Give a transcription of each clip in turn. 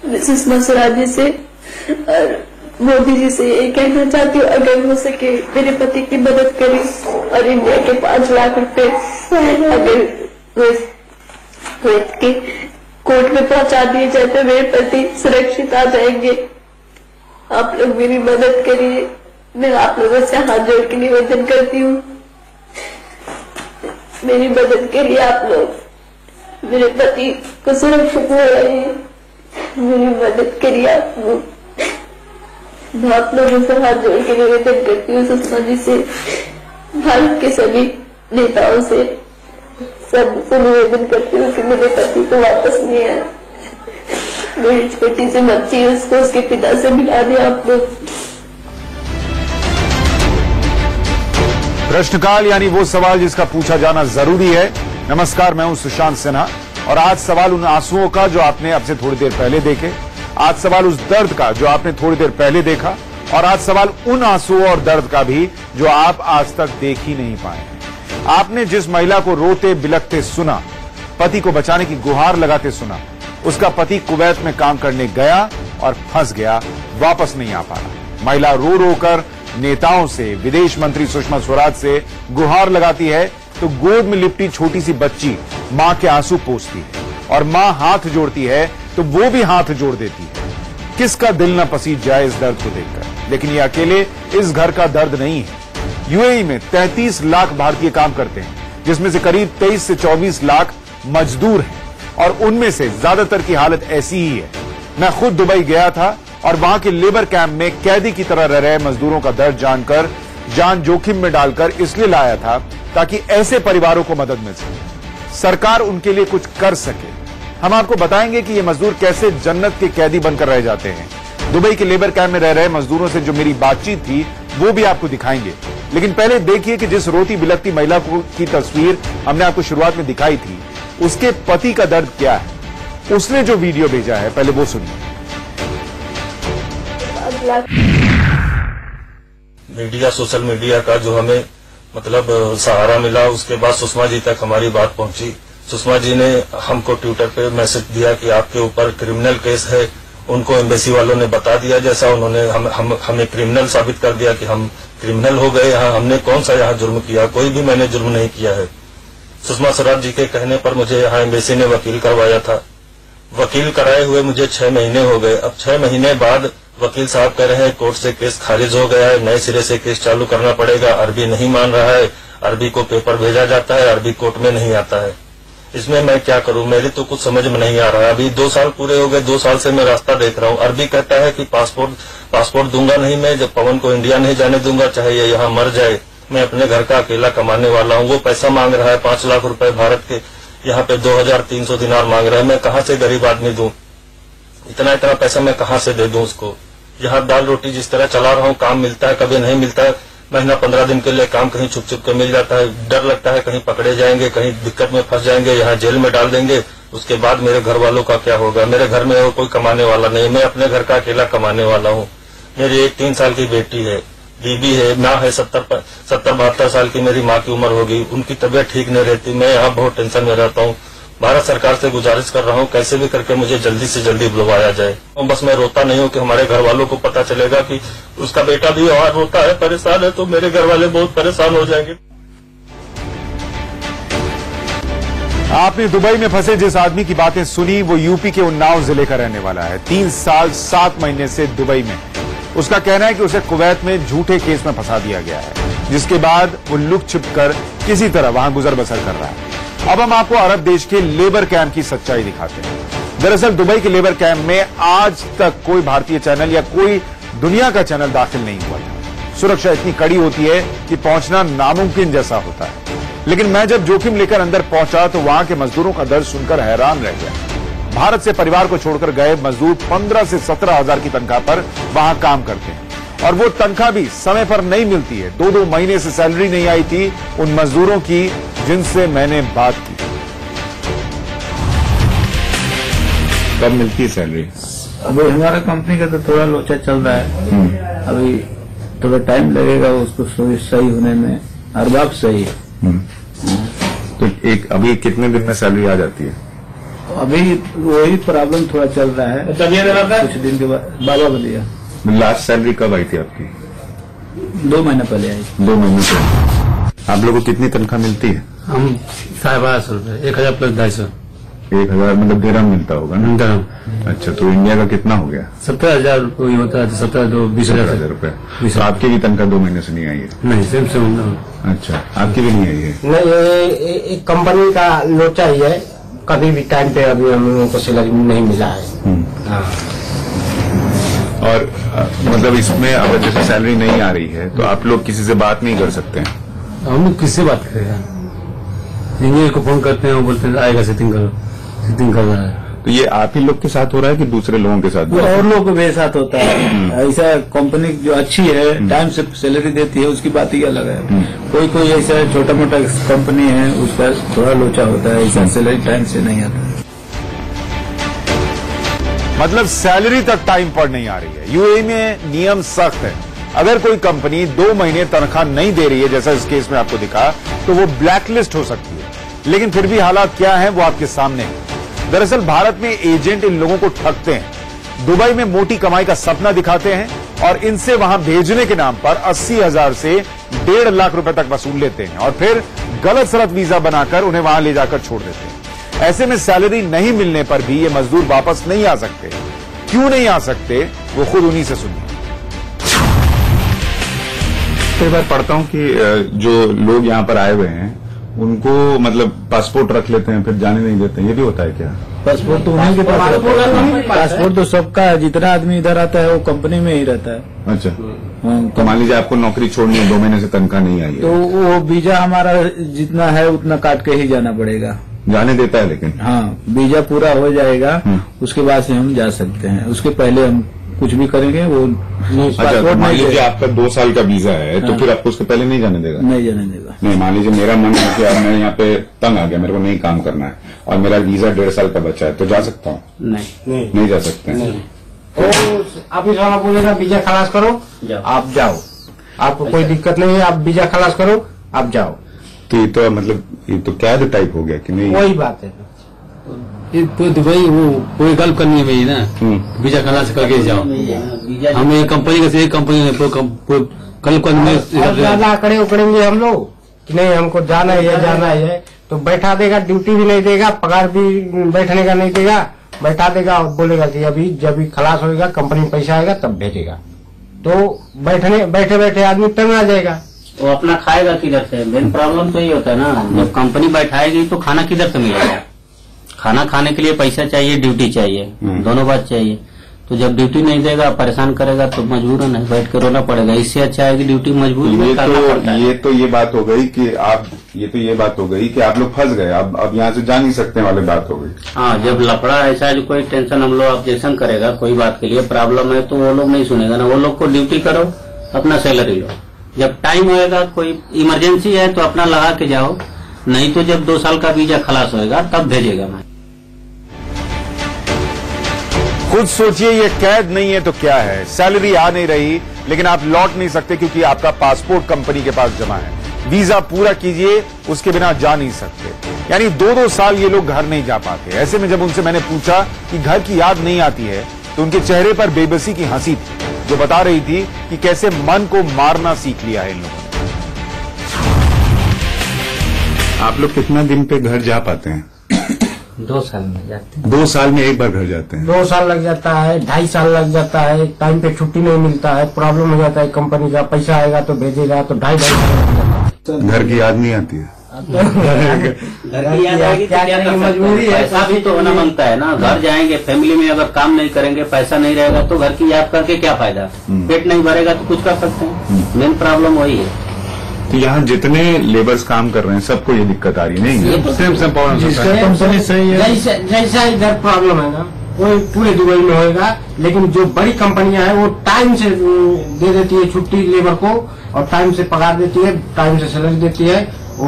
मैं सुषमा स्वराज जी से और मोदी जी से ये कहना चाहती हूँ, अगर हो सके मेरे पति की मदद करें और इंडिया के 5 लाख रुपए अगर के कोर्ट में पहुंचा दिए जाए तो मेरे पति सुरक्षित आ जाएंगे। आप लोग मेरी मदद करिए। मैं आप लोगों से हाथ जोड़ के निवेदन करती हूँ, मेरी मदद करिए आप लोग। मेरे पति को सुरक्षित हो रही है, मेरी मदद करिए आप लोग। मैं आप लोगों से हाथ जोड़ के निवेदन करती हूँ, सुषमा जी से, भारत के सभी नेताओं से, सबसे निवेदन करती हूँ कि मेरे पति को वापस नहीं आया। मेरी छोटी सी बच्ची है, उसको उसके पिता से मिला दिया आप लोग। प्रश्नकाल यानी वो सवाल जिसका पूछा जाना जरूरी है। नमस्कार, मैं हूं सुशांत सिन्हा और आज सवाल उन आंसुओं का जो आपने अब से थोड़ी देर पहले देखे, आज सवाल उस दर्द का जो आपने थोड़ी देर पहले देखा, और आज सवाल उन आंसुओं और दर्द का भी जो आप आज तक देख ही नहीं पाए। आपने जिस महिला को रोते बिलखते सुना, पति को बचाने की गुहार लगाते सुना, उसका पति कुवैत में काम करने गया और फंस गया, वापस नहीं आ पाया। महिला रो रो कर नेताओं से, विदेश मंत्री सुषमा स्वराज से गुहार लगाती है तो गोद में लिपटी छोटी सी बच्ची मां के आंसू पोंछती है और मां हाथ जोड़ती है तो वो भी हाथ जोड़ देती है। किसका दिल न पसीज जाए इस दर्द को देखकर। लेकिन ये अकेले इस घर का दर्द नहीं है। यूएई में 33 लाख भारतीय काम करते हैं, जिसमें से करीब 23 से 24 लाख मजदूर हैं और उनमें से ज्यादातर की हालत ऐसी ही है। मैं खुद दुबई गया था और वहां के लेबर कैंप में कैदी की तरह रह रहे मजदूरों का दर्द जानकर, जान जोखिम में डालकर इसलिए लाया था ताकि ऐसे परिवारों को मदद मिल सके, सरकार उनके लिए कुछ कर सके। हम आपको बताएंगे कि ये मजदूर कैसे जन्नत के कैदी बनकर रह जाते हैं। दुबई के लेबर कैंप में रह रहे मजदूरों से जो मेरी बातचीत थी वो भी आपको दिखाएंगे। लेकिन पहले देखिए कि जिस रोती बिलखती महिला की तस्वीर हमने आपको शुरुआत में दिखाई थी, उसके पति का दर्द क्या है। उसने जो वीडियो भेजा है पहले वो सुनिए। मीडिया, सोशल मीडिया का जो हमें मतलब सहारा मिला, उसके बाद सुषमा जी तक हमारी बात पहुंची। सुषमा जी ने हमको ट्विटर पे मैसेज दिया कि आपके ऊपर क्रिमिनल केस है। उनको एम्बेसी वालों ने बता दिया, जैसा उन्होंने हमें क्रिमिनल साबित कर दिया कि हम क्रिमिनल हो गए। यहाँ हमने कौन सा यहाँ जुर्म किया, कोई भी मैंने जुर्म नहीं किया है। सुषमा स्वराज जी के कहने पर मुझे यहाँ एम्बेसी ने वकील करवाया था। वकील कराए हुए मुझे 6 महीने हो गए। अब 6 महीने बाद वकील साहब कह रहे हैं कोर्ट से केस खारिज हो गया है, नए सिरे से केस चालू करना पड़ेगा। अरबी नहीं मान रहा है, अरबी को पेपर भेजा जाता है, अरबी कोर्ट में नहीं आता है। इसमें मैं क्या करूं, मेरी तो कुछ समझ में नहीं आ रहा है। अभी 2 साल पूरे हो गए, 2 साल से मैं रास्ता देख रहा हूं। अरबी कहता है कि पासपोर्ट दूंगा नहीं मैं, जब पवन को इंडिया नहीं जाने दूंगा, चाहे ये यहाँ मर जाए। मैं अपने घर का अकेला कमाने वाला हूँ। वो पैसा मांग रहा है 5 लाख रुपए भारत के, यहाँ पे 2300 दिनार मांग रहा है। मैं कहाँ से गरीब आदमी दूं, इतना पैसा मैं कहाँ से दे दूं उसको। यहाँ दाल रोटी जिस तरह चला रहा हूँ, काम मिलता है कभी नहीं मिलता है। महीना 15 दिन के लिए काम कहीं छुप छुप के मिल जाता है। डर लगता है कहीं पकड़े जाएंगे, कहीं दिक्कत में फंस जाएंगे, यहाँ जेल में डाल देंगे। उसके बाद मेरे घर वालों का क्या होगा। मेरे घर में कोई कमाने वाला नहीं, मैं अपने घर का अकेला कमाने वाला हूँ। मेरी एक 3 साल की बेटी है, बीबी है, माँ है 70-72 साल की मेरी माँ की उम्र होगी। उनकी तबीयत ठीक नहीं रहती। मैं यहाँ बहुत टेंशन में रहता हूँ। भारत सरकार से गुजारिश कर रहा हूँ, कैसे भी करके मुझे जल्दी से जल्दी बुलवाया जाए। बस मैं रोता नहीं हूँ कि हमारे घर वालों को पता चलेगा कि उसका बेटा भी और रोता है, परेशान है, तो मेरे घर वाले बहुत परेशान हो जाएंगे। आपने दुबई में फंसे जिस आदमी की बातें सुनी, वो यूपी के उन्नाव जिले का रहने वाला है। 3 साल 7 महीने से दुबई में। उसका कहना है कि उसे कुवैत में झूठे केस में फंसा दिया गया है, जिसके बाद वो लुक छिप कर किसी तरह वहां गुजर बसर कर रहा है। अब हम आपको अरब देश के लेबर कैंप की सच्चाई दिखाते हैं। दरअसल दुबई के लेबर कैंप में आज तक कोई भारतीय चैनल या कोई दुनिया का चैनल दाखिल नहीं हुआ था। सुरक्षा इतनी कड़ी होती है कि पहुंचना नामुमकिन जैसा होता है। लेकिन मैं जब जोखिम लेकर अंदर पहुंचा तो वहां के मजदूरों का दर्द सुनकर हैरान रह गया। भारत से परिवार को छोड़कर गए मजदूर 15 से 17 हजार की तनख्वाह पर वहां काम करते हैं और वो तनख्वाह भी समय पर नहीं मिलती है। 2-2 महीने से सैलरी नहीं आई थी उन मजदूरों की जिनसे मैंने बात की। कब मिलती है सैलरी? अभी हमारा कंपनी का तो थोड़ा लोचा चल रहा है, अभी थोड़ा टाइम लगेगा उसको सही होने में। हर बात सही है। तो अभी कितने दिन में सैलरी आ जाती है? अभी वही प्रॉब्लम थोड़ा चल रहा है। कुछ दिन के बाद बाबा को दिया। लास्ट सैलरी कब आई थी आपकी? 2 महीने पहले आई। 2 महीने पहले। आप लोगों को कितनी तनख्वाह मिलती है? हम 1250 रुपए, 1000 प्लस 250। 1000 मतलब दिरहम मिलता होगा ना? दिरहम। अच्छा, तो इंडिया का कितना हो गया? 17,000 रुपये होता है, 17,000 रुपए। तो आपकी भी तनख्वाह 2 महीने से नहीं आई है? नहीं, सेम। अच्छा, आपकी भी नहीं आई है? नहीं, ये कंपनी का लोचा ही है। कभी भी टाइम पे अभी हम लोगों को सैलरी नहीं मिला है। हाँ। और मतलब इसमें अब जैसे सैलरी नहीं आ रही है तो आप लोग किसी से बात नहीं कर सकते हैं? हम लोग किससे बात करेगा? इंजीनियर को फोन करते हैं, वो बोलते हैं आएगा, सेटिंग करो, सेटिंग कर रहा है। तो ये आप ही लोग के साथ हो रहा है कि दूसरे लोगों के साथ? वो और लोगों के साथ होता है। ऐसा कंपनी जो अच्छी है, टाइम से सैलरी देती है, उसकी बात ही अलग है। कोई ऐसा छोटा मोटा कंपनी है, उसका थोड़ा लोचा होता है, ऐसा सैलरी टाइम से नहीं आता। मतलब सैलरी तक टाइम पर नहीं आ रही है। यूएई में नियम सख्त है। अगर कोई कंपनी 2 महीने तनख्वाह नहीं दे रही है, जैसा इस केस में आपको दिखा, तो वो ब्लैकलिस्ट हो सकती है। लेकिन फिर भी हालात क्या है वो आपके सामने है। दरअसल भारत में एजेंट इन लोगों को ठगते हैं, दुबई में मोटी कमाई का सपना दिखाते हैं और इनसे वहां भेजने के नाम पर 80,000 से 1.5 लाख रुपए तक वसूल लेते हैं और फिर गलत सलत वीजा बनाकर उन्हें वहां ले जाकर छोड़ देते हैं। ऐसे में सैलरी नहीं मिलने पर भी ये मजदूर वापस नहीं आ सकते। क्यों नहीं आ सकते वो खुद उन्हीं से सुनिए। कई बार पढ़ता हूँ कि जो लोग यहाँ पर आए हुए हैं उनको मतलब पासपोर्ट रख लेते हैं, फिर जाने नहीं देते हैं। ये भी होता है क्या? पासपोर्ट तो उन्हीं के पास रहता है। पासपोर्ट तो सबका है, जितना आदमी इधर आता है वो कंपनी में ही रहता है। अच्छा, तो मान लीजिए आपको नौकरी छोड़नी है, 2 महीने से तनख्वाह नहीं आई है, तो वो वीजा हमारा जितना है उतना काट के ही जाना पड़ेगा। जाने देता है लेकिन? हाँ, वीजा पूरा हो जाएगा, उसके बाद से हम जा सकते हैं। उसके पहले हम कुछ भी करेंगे वो अच्छा, तो मान लीजिए आपका 2 साल का वीजा है, तो फिर आपको उसके पहले नहीं जाने देगा? नहीं जाने देगा। नहीं, मान लीजिए मेरा मन है कि यार मैं यहाँ पे तंग आ गया, मेरे को नहीं काम करना है और मेरा वीजा 1.5 साल का बचा है, तो जा सकता हूँ? नहीं जा सकते हैं। ऑफिस वाला बोलेगा वीजा खलास करो, आप जाओ, आपको कोई दिक्कत नहीं है, आप वीजा खलास करो, आप जाओ। तो ये तो मतलब ये तो कैद टाइप हो गया कि नहीं? वही बात है। दुबई वो कोई गल्प करनी है भाई ना, वीजा खलास करके जाओ। हम एक कंपनी का एक कंपनी ने कल ज्यादा अकड़े उकड़ेंगे हम लोग कि नहीं हमको जाना है, तो बैठा देगा, ड्यूटी भी नहीं देगा, पगार भी बैठने का नहीं देगा, बैठा देगा और बोलेगा कि अभी जब भी खलास होगा कंपनी में पैसा आएगा तब भेजेगा। तो बैठे बैठे आदमी तंग आ जाएगा। वो अपना खाएगा किधर से? मेन प्रॉब्लम तो ये होता है ना, जब कंपनी बैठाएगी तो खाना किधर से मिलेगा? खाना खाने के लिए पैसा चाहिए, ड्यूटी चाहिए, दोनों बात चाहिए। तो जब ड्यूटी नहीं देगा, परेशान करेगा, तो मजबूरन है बैठ के रोना पड़ेगा। इससे अच्छा है कि ड्यूटी मजबूर में करना पड़ता है। ये बात हो गई कि आप लोग फंस गए, अब यहाँ से जा नहीं सकते वाली बात हो गई। हाँ, जब लफड़ा ऐसा है, कोई टेंशन हम लोग ऑब्जेक्शन करेगा, कोई बात के लिए प्रॉब्लम है, तो वो लोग नहीं सुनेगा ना। वो लोग को ड्यूटी करो, अपना सैलरी लो, जब टाइम होएगा, कोई इमरजेंसी है तो अपना लगा के जाओ, नहीं तो जब 2 साल का वीजा खलास होएगा तब भेजेगा। मैं खुद सोचिए, ये कैद नहीं है तो क्या है? सैलरी आ नहीं रही लेकिन आप लौट नहीं सकते क्योंकि आपका पासपोर्ट कंपनी के पास जमा है। वीजा पूरा कीजिए, उसके बिना जा नहीं सकते। यानी 2-2 साल ये लोग घर नहीं जा पाते। ऐसे में जब उनसे मैंने पूछा कि घर की याद नहीं आती है, तो उनके चेहरे पर बेबसी की हंसी थी, जो बता रही थी कि कैसे मन को मारना सीख लिया है इन लोगों ने। आप लोग कितना दिन पे घर जा पाते हैं? 2 साल में जाते हैं। 2 साल में एक बार घर जाते हैं? 2 साल लग जाता है, 2.5 साल लग जाता है। टाइम पे छुट्टी नहीं मिलता है, प्रॉब्लम हो जाता है कंपनी का, पैसा आएगा तो भेजेगा, तो 2.5 साल लग जाता है। घर की याद नहीं आती है? घर की याद आएगी तो क्या कर मजबूरी है, पैसा भी तो होना मांगता है ना। घर जाएंगे, फैमिली में अगर काम नहीं करेंगे, पैसा नहीं रहेगा, तो घर की याद करके क्या फायदा? पेट नहीं भरेगा तो कुछ कर सकते हैं। मेन प्रॉब्लम वही है। तो यहाँ जितने लेबर्स काम कर रहे हैं सबको ये दिक्कत आ रही नहीं है? सेम प्रॉब्लम कंपनी सही है। जैसा इधर प्रॉब्लम है ना, वो पूरे दुबई में होएगा। लेकिन जो बड़ी कंपनियां हैं वो टाइम से दे देती है छुट्टी लेबर को, और टाइम से पगार देती है, टाइम से सैलरी देती है। वो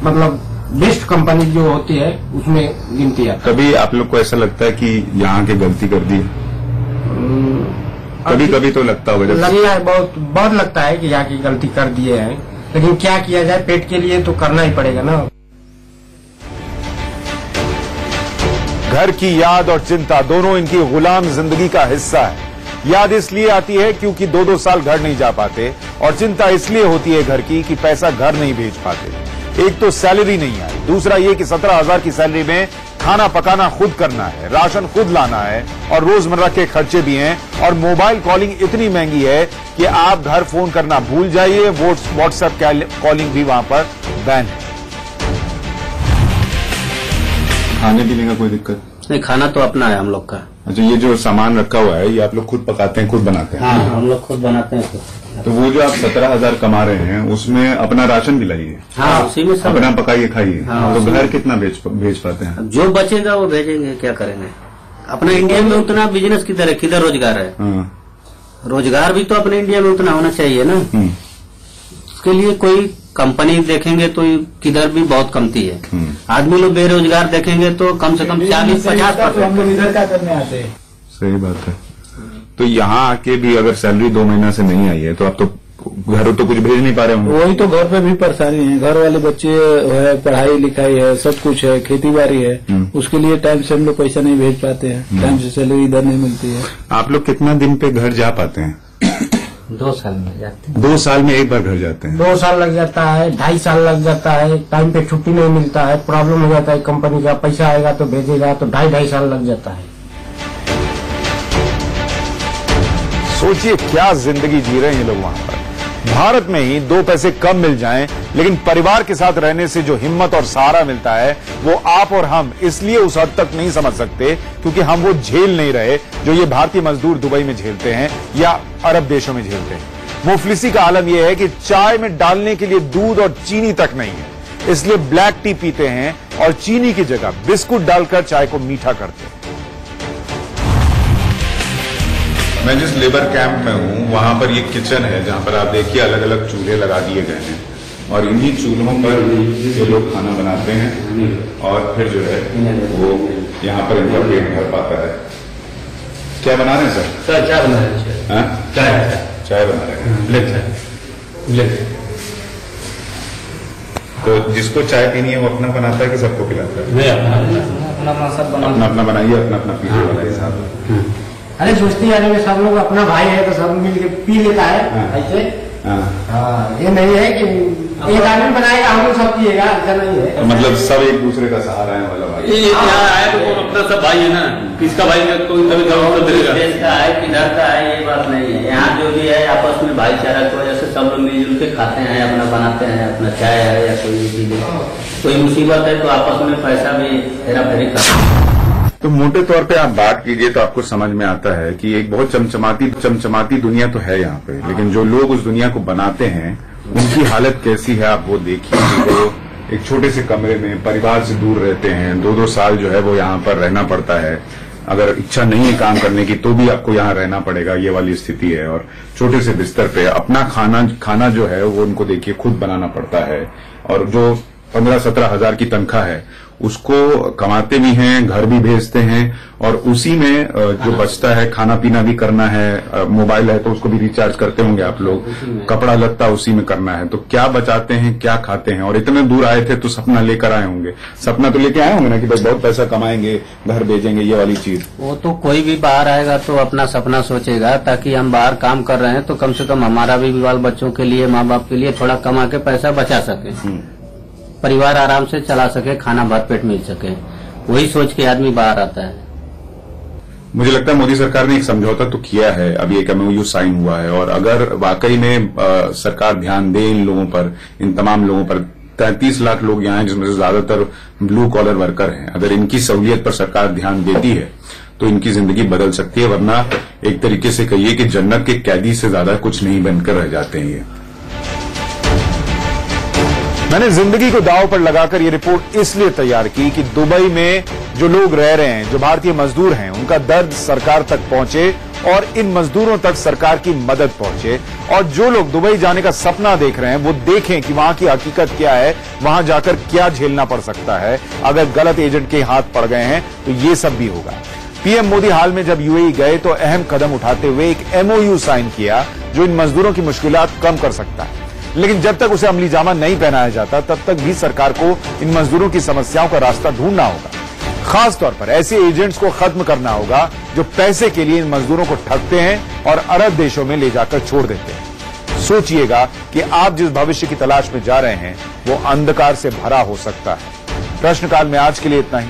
मतलब बेस्ट कंपनी जो होती है उसमें गिनती है। कभी आप लोग को ऐसा लगता है कि यहाँ की गलती कर दी? कभी कभी तो लगता होगा। लगता है, बहुत लगता है कि यहाँ की गलती कर दिए हैं, लेकिन क्या किया जाए, पेट के लिए तो करना ही पड़ेगा ना। घर की याद और चिंता दोनों इनकी गुलाम जिंदगी का हिस्सा है। याद इसलिए आती है क्योंकि 2-2 साल घर नहीं जा पाते और चिंता इसलिए होती है घर की कि पैसा घर नहीं भेज पाते। एक तो सैलरी नहीं आई, दूसरा ये कि 17,000 की सैलरी में खाना पकाना खुद करना है, राशन खुद लाना है और रोजमर्रा के खर्चे भी हैं और मोबाइल कॉलिंग इतनी महंगी है कि आप घर फोन करना भूल जाइए, व्हाट्सएप कॉलिंग भी वहां पर बैन है। खाने पीने का कोई दिक्कत नहीं, खाना तो अपना है हम लोग का। अच्छा, ये जो सामान रखा हुआ है ये आप लोग खुद पकाते हैं, खुद बनाते हैं? हाँ, हम लोग खुद बनाते हैं। तो वो जो आप 17,000 कमा रहे हैं उसमें अपना राशन भी लाइए? हाँ, उसी में सब अपना पकाइए खाइए। हाँ, तो घर कितना भेज पाते हैं? जो बचेगा वो भेजेंगे, क्या करेंगे। अपना इंडिया में उतना बिजनेस किधर रोजगार है। रोजगार भी तो अपने इंडिया में उतना होना चाहिए ना। उसके लिए कोई कंपनी देखेंगे तो किधर भी बहुत कमती है। आदमी लोग बेरोजगार देखेंगे तो कम से कम 40-50%। हम लोग इधर क्या करने आते हैं? सही बात है। तो यहाँ आके भी अगर सैलरी 2 महीना से नहीं आई है तो आप तो घर तो कुछ भेज नहीं पा रहे होंगे? वही तो घर पे भी परेशानी है। घर वाले बच्चे है, पढ़ाई लिखाई है, सब कुछ है, खेती बाड़ी है, उसके लिए टाइम से हम लोग पैसा नहीं भेज पाते हैं। टाइम से सैलरी इधर नहीं मिलती है। आप लोग कितना दिन पे घर जा पाते हैं? 2 साल में जाते हैं। 2 साल में एक बार घर जाते हैं? 2 साल लग जाता है, 2.5 साल लग जाता है। टाइम पे छुट्टी नहीं मिलता है, प्रॉब्लम हो जाता है कंपनी का। पैसा आएगा तो भेजेगा तो 2.5 साल लग जाता है। सोचिए क्या जिंदगी जी रहे हैं ये लोग वहां पर। भारत में ही 2 पैसे कम मिल जाएं, लेकिन परिवार के साथ रहने से जो हिम्मत और सहारा मिलता है वो आप और हम इसलिए उस हद तक नहीं समझ सकते क्योंकि हम वो झेल नहीं रहे जो ये भारतीय मजदूर दुबई में झेलते हैं या अरब देशों में झेलते हैं। मुफलिसी का आलम यह है कि चाय में डालने के लिए दूध और चीनी तक नहीं है, इसलिए ब्लैक टी पीते हैं और चीनी की जगह बिस्कुट डालकर चाय को मीठा करते हैं। मैं जिस लेबर कैंप में हूँ वहां पर ये किचन है जहां पर आप देखिए अलग अलग चूल्हे लगा दिए गए हैं और इन्हीं चूल्हों पर ये लोग खाना बनाते हैं और फिर जो है वो यहाँ पर इनका पेट भर पाता है। क्या बना रहे हैं सर? चाय बना रहे हैं। चाय बना रहे हैं। ब्लैक। तो जिसको चाय पीनी है वो अपना बनाता है कि सबको पिलाता है? अपना अपना बनाइए, अपना अपना पीने वाला हिसाब। अरे दोस्ती यारी में सब लोग अपना भाई है तो सब मिल के पी लेता है ऐसे। ये नहीं है कि एक आदमी बनाएगा हम लोग सब पिएगा, ऐसा नहीं है। तो मतलब सब एक दूसरे का सहारा है वाला भाई। यहाँ आया तो अपना सब भाई है ना, किसका भाई है कोई तभी देश का है किधर का है ये बात नहीं है। यहाँ जो भी है आपस में भाईचारा की वजह से सब लोग मिलजुल के खाते हैं, अपना बनाते हैं, अपना चाय है या कोई चीज है। कोई मुसीबत है तो आपस में पैसा भी हेरा फेरी करते हैं। तो मोटे तौर पे आप बात कीजिए तो आपको समझ में आता है कि एक बहुत चमचमाती दुनिया तो है यहाँ पे, लेकिन जो लोग उस दुनिया को बनाते हैं उनकी हालत कैसी है आप वो देखिए। वो एक छोटे से कमरे में परिवार से दूर रहते हैं, 2-2 साल जो है वो यहाँ पर रहना पड़ता है। अगर इच्छा नहीं है काम करने की तो भी आपको यहाँ रहना पड़ेगा, ये वाली स्थिति है। और छोटे से बिस्तर पे अपना खाना जो है वो उनको देखिए खुद बनाना पड़ता है। और जो 15-17 हजार की तनख्वाह है उसको कमाते भी हैं, घर भी भेजते हैं और उसी में जो बचता है खाना पीना भी करना है, मोबाइल है तो उसको भी रिचार्ज करते होंगे आप लोग, कपड़ा लत्ता उसी में करना है। तो क्या बचाते हैं, क्या खाते हैं? और इतने दूर आए थे तो सपना लेकर आए होंगे, सपना तो लेके आए होंगे ना कि भाई बहुत पैसा कमाएंगे, घर भेजेंगे, ये वाली चीज। वो तो कोई भी बाहर आएगा तो अपना सपना सोचेगा ताकि हम बाहर काम कर रहे हैं तो कम से कम हमारा भी बाल बच्चों के लिए, माँ बाप के लिए थोड़ा कमा के पैसा बचा सके, परिवार आराम से चला सके, खाना भर पेट मिल सके। वही सोच के आदमी बाहर आता है। मुझे लगता है मोदी सरकार ने एक समझौता तो किया है, अभी एक MOU साइन हुआ है और अगर वाकई में सरकार ध्यान दे इन लोगों पर, इन तमाम लोगों पर, 33 लाख लोग यहाँ हैं जिसमें से ज्यादातर ब्लू कॉलर वर्कर हैं, अगर इनकी सहूलियत पर सरकार ध्यान देती है तो इनकी जिंदगी बदल सकती है। वरना एक तरीके से कहिए कि जन्नत के कैदी से ज्यादा कुछ नहीं बनकर रह जाते हैं ये। मैंने जिंदगी को दांव पर लगाकर ये रिपोर्ट इसलिए तैयार की कि दुबई में जो लोग रह रहे हैं, जो भारतीय मजदूर हैं, उनका दर्द सरकार तक पहुंचे और इन मजदूरों तक सरकार की मदद पहुंचे। और जो लोग दुबई जाने का सपना देख रहे हैं वो देखें कि वहां की हकीकत क्या है, वहां जाकर क्या झेलना पड़ सकता है। अगर गलत एजेंट के हाथ पड़ गए हैं तो ये सब भी होगा। पीएम मोदी हाल में जब UAE गए तो अहम कदम उठाते हुए एक MOU साइन किया जो इन मजदूरों की मुश्किलात कम कर सकता है। लेकिन जब तक उसे अमली जामा नहीं पहनाया जाता तब तक भी सरकार को इन मजदूरों की समस्याओं का रास्ता ढूंढना होगा। खास तौर पर ऐसे एजेंट्स को खत्म करना होगा जो पैसे के लिए इन मजदूरों को ठगते हैं और अरब देशों में ले जाकर छोड़ देते हैं। सोचिएगा कि आप जिस भविष्य की तलाश में जा रहे हैं वो अंधकार से भरा हो सकता है। प्रश्नकाल में आज के लिए इतना ही।